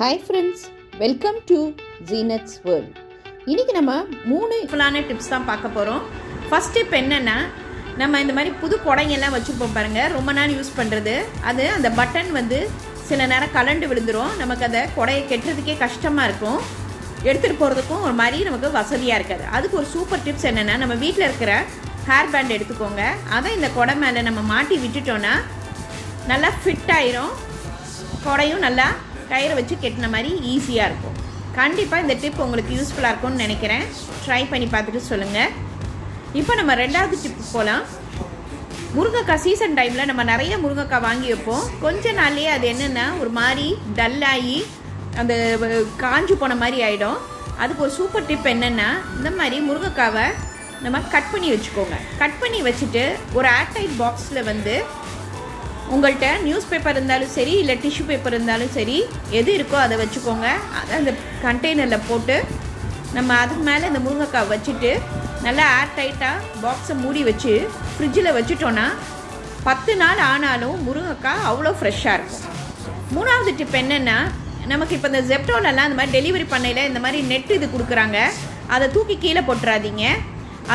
Hi friends, welcome to Zeenath's world. இன்றைக்கி நம்ம 3 யூஸ்ஃபுல்லான டிப்ஸ் தான் பார்க்க போகிறோம். ஃபஸ்ட் டிப் என்னென்னா, நம்ம இந்த மாதிரி புது குடைங்கெல்லாம் வச்சுருப்போம் பாருங்கள், ரொம்ப நாள் யூஸ் பண்ணுறது. அது அந்த பட்டன் சில நேரம் கலண்டு விழுந்துடும். நமக்கு அந்த குடையை கெட்டுறதுக்கே கஷ்டமாக இருக்கும், எடுத்துகிட்டு போகிறதுக்கும் ஒரு மாதிரி நமக்கு வசதியாக இருக்காது. அதுக்கு ஒரு சூப்பர் டிப்ஸ் என்னென்னா, நம்ம வீட்டில் இருக்கிற ஹேர் பேண்ட் எடுத்துக்கோங்க. அதை இந்த குடை மேலே நம்ம மாட்டி விட்டுட்டோன்னா நல்லா ஃபிட் ஆயிரும். குடையும் நல்லா கயிறை வச்சு கெட்டின மாதிரி ஈஸியாக இருக்கும். கண்டிப்பாக இந்த டிப் உங்களுக்கு யூஸ்ஃபுல்லாக இருக்கும்னு நினைக்கிறேன். ட்ரை பண்ணி பார்த்துட்டு சொல்லுங்கள். இப்போ நம்ம 2வது டிப்பு போகலாம். முருங்கைக்காய் சீசன் டைமில் நம்ம நிறைய முருங்கைக்காய் வாங்கி வைப்போம். கொஞ்ச நாள்லேயே அது என்னென்னா ஒரு மாதிரி டல்லாகி அந்த காஞ்சு போன மாதிரி ஆகிடும். அதுக்கு ஒரு சூப்பர் டிப் என்னென்னா, இந்த மாதிரி முருங்கைக்காவை நம்ம கட் பண்ணி வச்சுக்கோங்க. கட் பண்ணி வச்சுட்டு ஒரு ஏர்டைட் பாக்ஸில் உங்கள்கிட்ட நியூஸ் பேப்பர் இருந்தாலும் சரி, இல்லை டிஷ்யூ பேப்பர் இருந்தாலும் சரி, எது இருக்கோ அதை வச்சுக்கோங்க. அதை அந்த கண்டெய்னரில் போட்டு நம்ம அதுக்கு மேலே இந்த முருங்கைக்காய் வச்சுட்டு நல்லா ஏர்டைட்டாக பாக்ஸை மூடி வச்சு ஃப்ரிட்ஜில் வச்சுட்டோன்னா 10 நாள் ஆனாலும் முருங்கைக்காய் அவ்வளோ ஃப்ரெஷ்ஷாக இருக்கும். 3வது டிப் என்னென்னா, நமக்கு இப்போ இந்த ஜெப்டோலெல்லாம் இந்த மாதிரி டெலிவரி பண்ணையில் இந்த மாதிரி நெட் இது கொடுக்குறாங்க. அதை தூக்கி கீழே போட்டுறாதீங்க.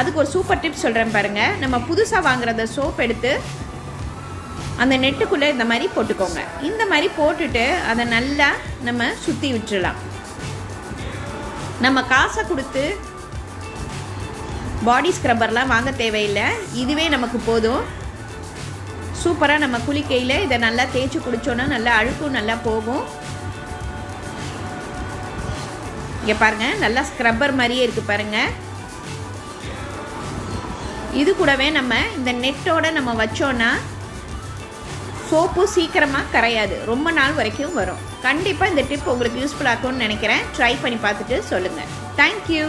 அதுக்கு ஒரு சூப்பர் டிப்ஸ் சொல்கிறேன் பாருங்கள். நம்ம புதுசாக வாங்குற அந்த சோப் எடுத்து அந்த நெட்டுக்குள்ளே இந்த மாதிரி போட்டுக்கோங்க. இந்த மாதிரி போட்டுட்டு அதை நல்லா நம்ம சுற்றி விட்டுடலாம். நம்ம காசை கொடுத்து பாடி ஸ்க்ரப்பர்லாம் வாங்க தேவையில்லை, இதுவே நமக்கு போதும். சூப்பராக நம்ம குளிக்கையில் இதை நல்லா தேய்ச்சி குடித்தோன்னா நல்லா அழுக்கும் நல்லா போகும். இங்கே பாருங்கள், நல்லா ஸ்க்ரப்பர் மாதிரியே இருக்குது பாருங்கள். இது கூடவே நம்ம இந்த நெட்டோடு நம்ம வச்சோன்னா சோப்பு சீக்கிரமாக கரையாது, ரொம்ப நாள் வரைக்கும் வரும். கண்டிப்பாக இந்த டிப் உங்களுக்கு யூஸ்ஃபுல்லாக இருக்கும்னு நினைக்கிறேன். ட்ரை பண்ணி பார்த்துட்டு சொல்லுங்கள். தேங்க்யூ.